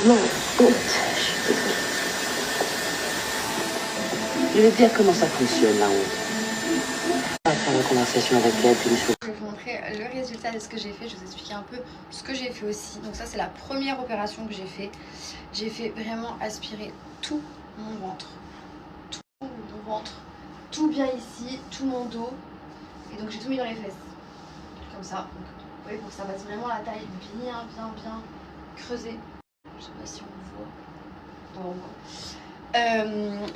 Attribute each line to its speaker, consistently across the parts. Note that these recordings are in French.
Speaker 1: Non, haute. Je suis désolée. Je vais te dire comment ça fonctionne, la honte. On va faire la conversation avec elle, puis
Speaker 2: Je vais vous montrer le résultat de ce que j'ai fait. Je vais vous expliquer un peu ce que j'ai fait aussi. Donc ça, c'est la première opération que j'ai fait. J'ai fait vraiment aspirer tout mon ventre. Tout mon ventre. Tout bien ici, tout mon dos. Et donc j'ai tout mis dans les fesses. Comme ça. Donc, vous voyez, pour que ça fasse vraiment la taille bien creusée. Je sais pas si on voit. Non, on voit.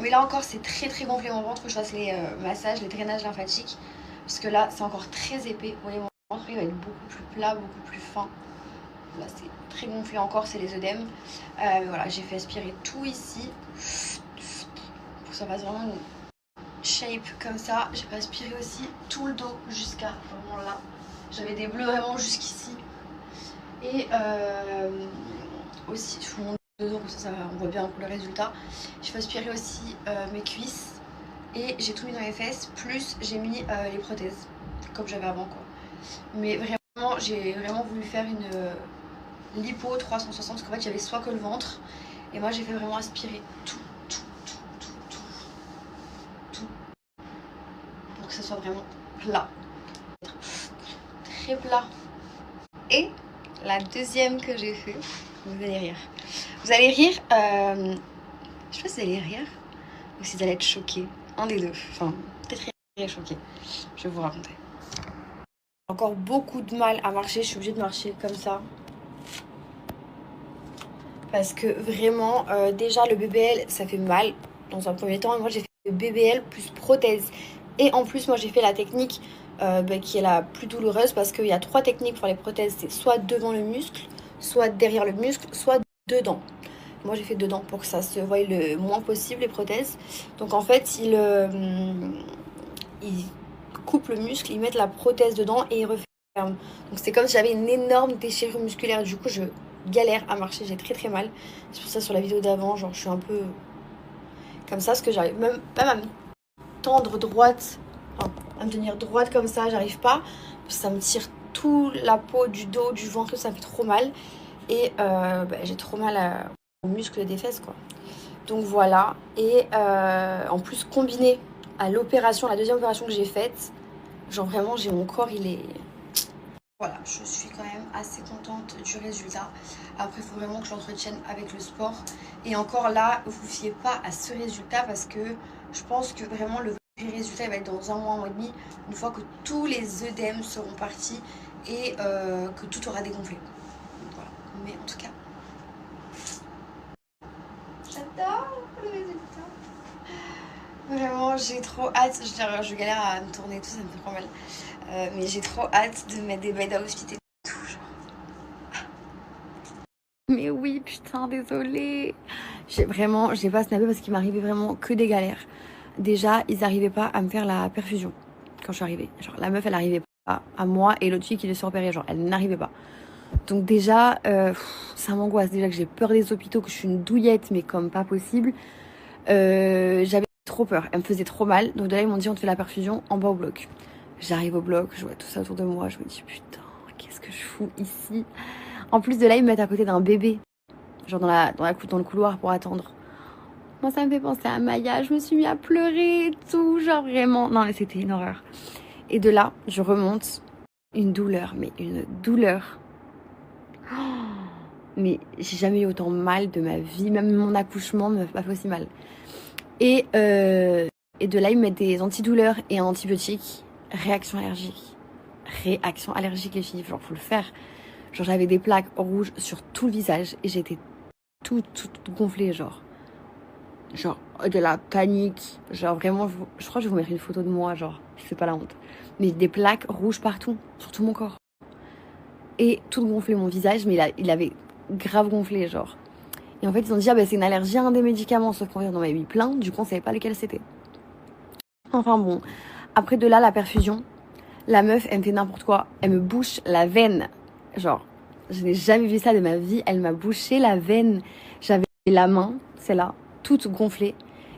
Speaker 2: Mais là encore c'est très gonflé mon ventre. Je fasse les massages, les drainages lymphatiques, parce que là c'est encore très épais. Vous voyez, mon ventre il va être beaucoup plus plat, beaucoup plus fin. Là c'est très gonflé encore, c'est les œdèmes. Mais voilà, j'ai fait aspirer tout ici pour que ça fasse vraiment une shape comme ça. J'ai fait aspirer aussi tout le dos jusqu'à vraiment là. J'avais des bleus vraiment jusqu'ici. Et aussi tout mon dos, comme ça on voit bien le résultat. Je fais aspirer aussi mes cuisses et j'ai tout mis dans les fesses, plus j'ai mis les prothèses comme j'avais avant quoi. Mais vraiment j'ai vraiment voulu faire une lipo 360 parce qu'en fait j'avais soit que le ventre, et moi j'ai fait vraiment aspirer tout pour que ça soit vraiment plat, très plat. Et la deuxième que j'ai fait, vous allez rire. Vous allez rire, je sais pas si vous allez rire ou si vous allez être choqués. Un des deux. Enfin, peut-être rire et choqué. Je vais vous raconter. J'ai encore beaucoup de mal à marcher. Je suis obligée de marcher comme ça. Parce que vraiment, déjà le BBL, ça fait mal dans un premier temps. Et moi, j'ai fait le BBL plus prothèse. Et en plus, moi, j'ai fait la technique qui est la plus douloureuse, parce qu'il y a 3 techniques pour les prothèses. C'est soit devant le muscle, soit derrière le muscle, soit dedans. Moi j'ai fait dedans pour que ça se voie le moins possible, les prothèses. Donc en fait ils coupent le muscle, ils mettent la prothèse dedans et ils referment. Donc c'est comme si j'avais une énorme déchirure musculaire. Du coup je galère à marcher, j'ai très mal. C'est pour ça sur la vidéo d'avant, genre je suis un peu comme ça, parce que j'arrive même à me tendre droite, enfin, à me tenir droite comme ça, j'arrive pas. Ça me tire toute la peau du dos, du ventre, ça me fait trop mal. Et j'ai trop mal aux muscles des fesses quoi. Donc voilà. Et en plus combiné à l'opération, la deuxième opération que j'ai faite, genre vraiment j'ai mon corps il est... Voilà, je suis quand même assez contente du résultat. Après il faut vraiment que j'entretienne avec le sport. Et encore là, vous fiez pas à ce résultat, parce que je pense que vraiment le vrai résultat il va être dans un mois et demi, une fois que tous les œdèmes seront partis et que tout aura dégonflé. Voilà. Mais en tout cas, j'adore le résultat. Vraiment, j'ai trop hâte. Je galère à me tourner et tout, ça me fait trop mal. Mais j'ai trop hâte de mettre des bails d'outfit et tout. Genre. Mais oui, putain, désolée. J'ai pas snappé parce qu'il m'arrivait vraiment que des galères. Déjà, ils arrivaient pas à me faire la perfusion quand je suis arrivée. Genre, la meuf, elle arrivait pas à moi, et l'autre fille qui devait repérer, genre, elle n'arrivait pas. Donc déjà, ça m'angoisse. Déjà que j'ai peur des hôpitaux, que je suis une douillette, mais comme pas possible. J'avais trop peur, elle me faisait trop mal. Donc de là ils m'ont dit on te fait la perfusion en bas au bloc. J'arrive au bloc, je vois tout ça autour de moi, je me dis putain, qu'est-ce que je fous ici. En plus de là ils me mettent à côté d'un bébé, genre dans le couloir pour attendre. Moi ça me fait penser à Maya, je me suis mis à pleurer et tout, genre vraiment, non mais c'était une horreur. Et de là je remonte, une douleur, mais une douleur. Oh, mais j'ai jamais eu autant mal de ma vie, même mon accouchement me fait pas aussi mal. Et de là, ils me mettent des antidouleurs et un antibiotique. Réaction allergique, les filles, genre faut le faire. Genre j'avais des plaques rouges sur tout le visage et j'étais toute gonflée, genre de la panique. Genre vraiment, je crois que je vais vous mettre une photo de moi, genre, c'est pas la honte. Mais des plaques rouges partout, sur tout mon corps. Et tout gonflé mon visage, mais il avait grave gonflé, genre. Et en fait, ils ont dit, ah bah c'est une allergie à un des médicaments, sauf qu'on en avait mis plein, du coup on savait pas lequel c'était. Enfin bon, après de là, la perfusion, la meuf, elle me fait n'importe quoi, elle me bouche la veine. Genre, je n'ai jamais vu ça de ma vie, elle m'a bouché la veine. J'avais la main, celle-là, toute gonflée.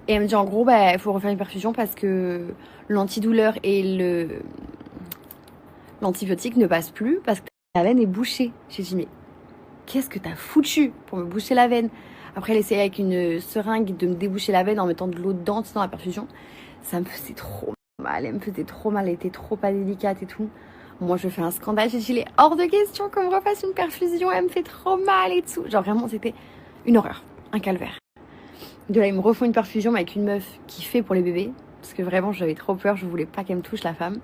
Speaker 2: Et elle me dit en gros, bah, il faut refaire une perfusion parce que l'antidouleur et l'antibiotique ne passent plus parce que la veine est bouchée. J'ai dit, mais qu'est-ce que t'as foutu pour me boucher la veine? Après, elle essayait avec une seringue de me déboucher la veine en mettant de l'eau dedans, dans la perfusion. Ça me faisait trop mal, elle me faisait trop mal, elle était trop pas délicate et tout. Moi, je fais un scandale, j'ai dit, il est hors de question qu'on me refasse une perfusion, elle me fait trop mal et tout. Genre vraiment, c'était une horreur, un calvaire. De là, ils me refont une perfusion mais avec une meuf qui fait pour les bébés. Parce que vraiment, j'avais trop peur, je voulais pas qu'elle me touche, la femme.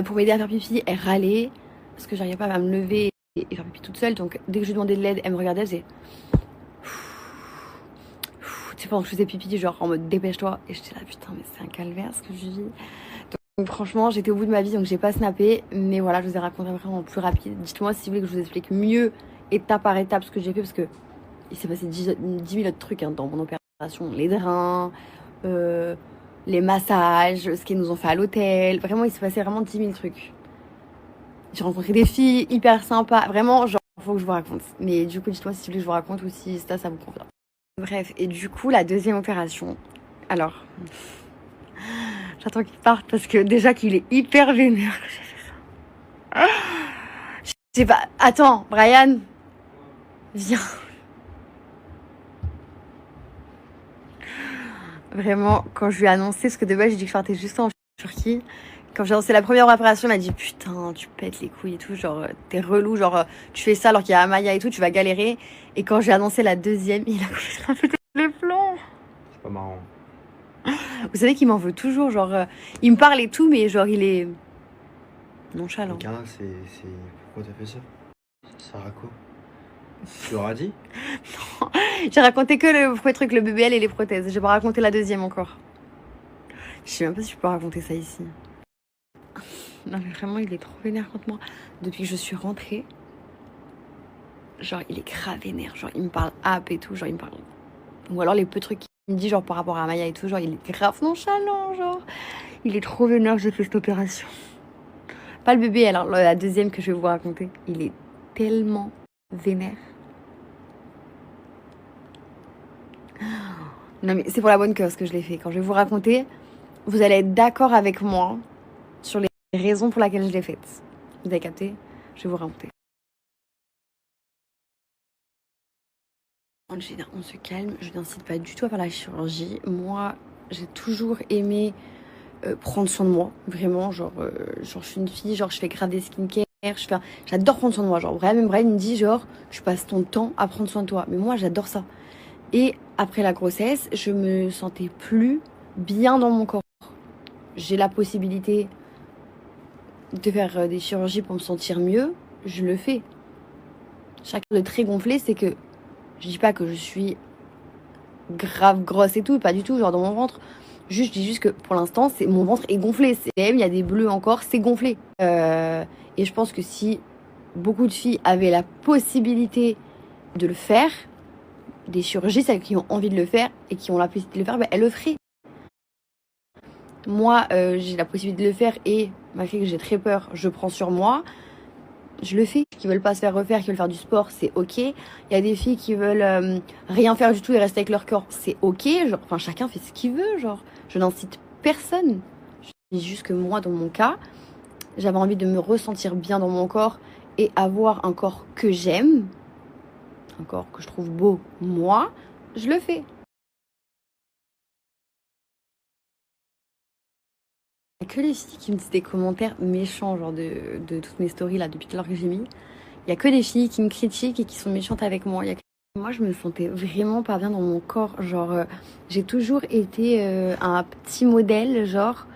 Speaker 2: Pour m'aider à faire pipi, elle râlait. Parce que j'arrivais pas à me lever et faire pipi toute seule. Donc, dès que je lui demandais de l'aide, elle me regardait, elle faisait... Tu sais, pendant que je faisais pipi, genre en mode dépêche-toi. Et j'étais là, putain, mais c'est un calvaire ce que je vis. Donc, franchement, j'étais au bout de ma vie, donc j'ai pas snappé. Mais voilà, je vous ai raconté vraiment plus rapide. Dites-moi si vous voulez que je vous explique mieux, étape par étape, ce que j'ai fait. Parce que il s'est passé 10 000 autres trucs dans mon opération. Les drains, les massages, ce qu'ils nous ont fait à l'hôtel. Vraiment, il s'est passé vraiment 10 000 trucs. J'ai rencontré des filles hyper sympas. Vraiment, genre, faut que je vous raconte. Mais du coup, dites-moi si vous voulez que je vous raconte ou si ça vous convient. Bref, et du coup, la deuxième opération. Alors, j'attends qu'il parte parce que déjà qu'il est hyper vénère que j'ai fait ça. Je sais pas. Attends, Brian, viens. Vraiment, quand je lui ai annoncé, parce que de base, j'ai dit que je partais juste en Turquie. Quand j'ai lancé la première opération, elle m'a dit putain, tu pètes les couilles et tout, genre t'es relou, genre tu fais ça alors qu'il y a Amaya et tout, tu vas galérer. Et quand j'ai annoncé la deuxième, il a complètement pété les plombs.
Speaker 3: C'est pas marrant.
Speaker 2: Vous savez qu'il m'en veut toujours, genre il me parle et tout, mais genre il est nonchalant.
Speaker 3: Carla, c'est... Pourquoi t'as fait ça? Ça sert à quoi? Tu leur as dit?
Speaker 2: Non, j'ai raconté que le premier truc, le BBL et les prothèses. J'ai pas raconté la deuxième encore. Je sais même pas si je peux raconter ça ici. Non mais vraiment, il est trop vénère contre moi. Depuis que je suis rentrée, genre il est grave vénère. Genre il me parle app et tout, genre il me parle... Ou alors les peu trucs qu'il me dit genre par rapport à Maya et tout, genre il est grave nonchalant, genre. Il est trop vénère que j'ai fait cette opération. Pas le bébé, alors la deuxième que je vais vous raconter. Il est tellement vénère. Non mais c'est pour la bonne cause que je l'ai fait. Quand je vais vous raconter, vous allez être d'accord avec moi sur les raisons pour lesquelles je l'ai faite. Vous avez capté? Je vais vous raconter. On se calme, je n'incite pas du tout à faire la chirurgie. Moi, j'ai toujours aimé prendre soin de moi, vraiment. Genre, je suis une fille, genre je fais grave des skincare, j'adore prendre soin de moi. Genre, vraiment, Brian me dit, genre, tu passes ton temps à prendre soin de toi. Mais moi, j'adore ça. Et après la grossesse, je me sentais plus bien dans mon corps. J'ai la possibilité de faire des chirurgies pour me sentir mieux, je le fais. Chacun de très gonflé, c'est que je dis pas que je suis grave grosse et tout, pas du tout, genre dans mon ventre. Je dis juste que pour l'instant, c'est mon ventre est gonflé. Il y a des bleus encore, c'est gonflé. Et je pense que si beaucoup de filles avaient la possibilité de le faire, des chirurgies, celles qui ont envie de le faire et qui ont la possibilité de le faire, ben, elles le feraient. Moi, j'ai la possibilité de le faire et malgré que j'ai très peur, je prends sur moi. Je le fais. Qui veulent pas se faire refaire, qui veulent faire du sport, c'est ok. Il y a des filles qui veulent rien faire du tout et rester avec leur corps, c'est ok. Genre, enfin, chacun fait ce qu'il veut. Genre, je n'incite personne. Je dis juste que moi, dans mon cas, j'avais envie de me ressentir bien dans mon corps et avoir un corps que j'aime, un corps que je trouve beau. Moi, je le fais. Il n'y a que les filles qui me disent des commentaires méchants, genre de toutes mes stories là, depuis tout à l'heure que j'ai mis. Il n'y a que des filles qui me critiquent et qui sont méchantes avec moi. Moi, je me sentais vraiment pas bien dans mon corps. Genre, j'ai toujours été un petit modèle, genre.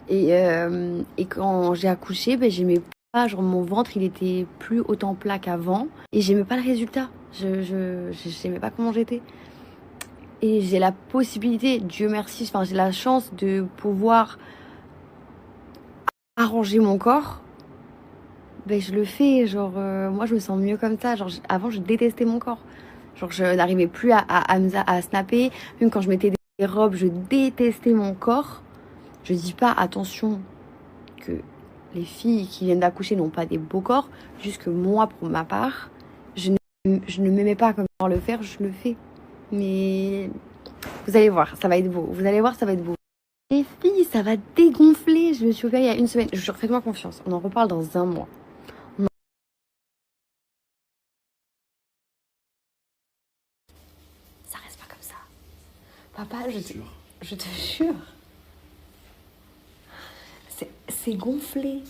Speaker 2: Et quand j'ai accouché, ben, j'aimais pas. Genre, mon ventre, il était plus autant plat qu'avant. Et j'aimais pas le résultat. J'aimais pas comment j'étais. Et j'ai la possibilité, Dieu merci, enfin, j'ai la chance de pouvoir arranger mon corps. Ben, je le fais, genre, moi je me sens mieux comme ça. Genre, avant, je détestais mon corps. Genre, je n'arrivais plus à snapper. Même quand je mettais des robes, je détestais mon corps. Je dis pas, attention, que les filles qui viennent d'accoucher n'ont pas des beaux corps. Juste que moi, pour ma part, je ne m'aimais pas comme le faire, je le fais. Mais vous allez voir, ça va être beau. Vous allez voir, ça va être beau. Les filles, ça va dégonfler. Je me suis ouverte il y a une semaine. Je vous jure, faites-moi confiance. On en reparle dans un mois. Papa,
Speaker 3: Sûr.
Speaker 2: je te jure. C'est gonflé.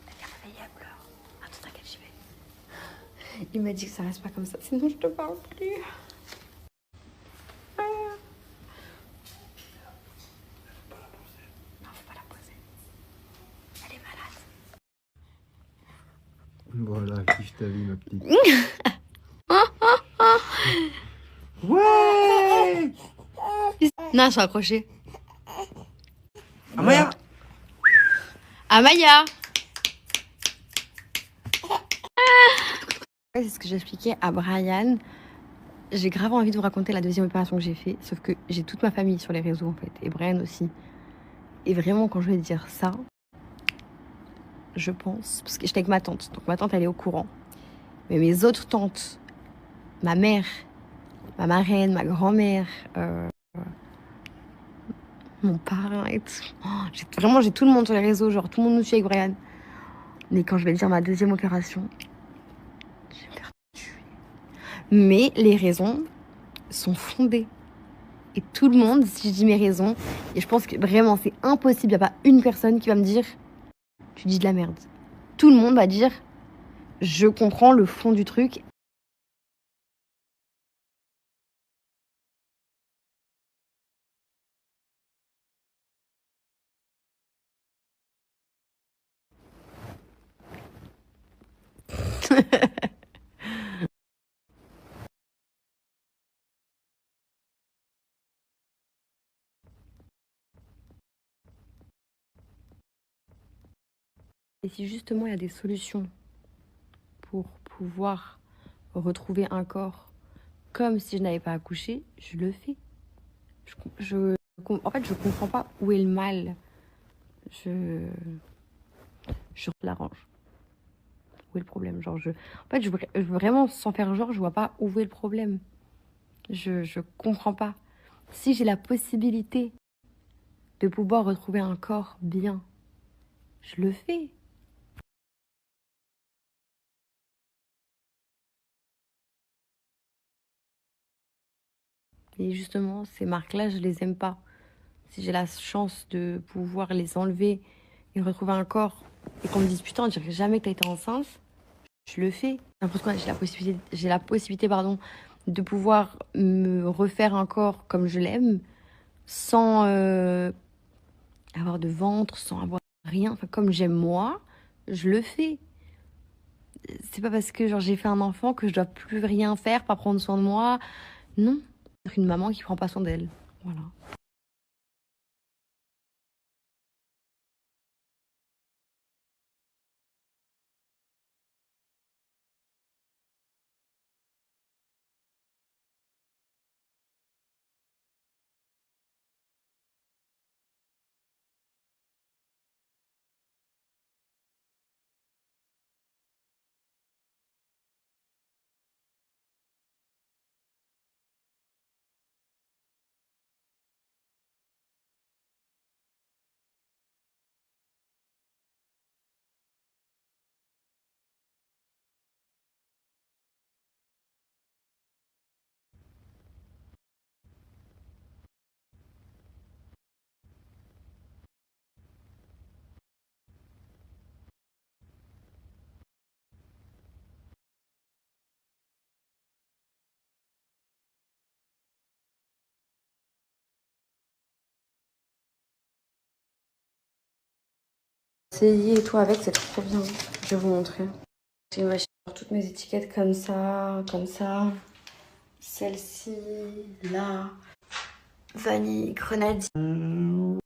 Speaker 2: Elle est réveillée, elle pleure. Attends, t'inquiète, j'y vais. Il m'a dit que ça reste pas comme ça, sinon je te parle plus. Non, faut pas la poser. Elle est malade.
Speaker 3: Voilà, kiffe ta vie, ma petite. Ouais.
Speaker 2: Non, ils sont accrochés.
Speaker 3: Amaya.
Speaker 2: Amaya. C'est ce que j'expliquais à Brian. J'ai grave envie de vous raconter la deuxième opération que j'ai fait, sauf que j'ai toute ma famille sur les réseaux en fait, et Brian aussi. Et vraiment, quand je vais dire ça, je pense, parce que j'étais avec ma tante, donc ma tante elle est au courant. Mais mes autres tantes, ma mère, ma marraine, ma grand-mère, mon parrain et tout. Vraiment, j'ai tout le monde sur les réseaux, genre tout le monde nous suit avec Brian. Mais quand je vais dire ma deuxième opération, je vais me faire tuer. Mais les raisons sont fondées. Et tout le monde, si je dis mes raisons, et je pense que vraiment c'est impossible, il n'y a pas une personne qui va me dire tu dis de la merde. Tout le monde va dire je comprends le fond du truc. Et si justement il y a des solutions pour pouvoir retrouver un corps comme si je n'avais pas accouché, je le fais. En fait, je comprends pas où est le mal. Je l'arrange. Où est le problème? Genre, en fait, vraiment, sans faire genre, je vois pas où est le problème. Je comprends pas. Si j'ai la possibilité de pouvoir retrouver un corps bien, je le fais. Et justement, ces marques-là, je les aime pas. Si j'ai la chance de pouvoir les enlever et retrouver un corps et qu'on me dise putain, on dirait jamais que t'as été enceinte, je le fais. N'importe quoi, j'ai la possibilité, pardon, de pouvoir me refaire un corps comme je l'aime, sans avoir de ventre, sans avoir rien, enfin comme j'aime moi, je le fais. C'est pas parce que genre j'ai fait un enfant que je dois plus rien faire, pas prendre soin de moi. Non, une maman qui prend pas soin d'elle. Voilà. Essayer et tout avec, c'est trop bien. Je vais vous montrer. J'ai une machine pour toutes mes étiquettes comme ça, comme ça. Celle-ci, là. Vanille, grenadine.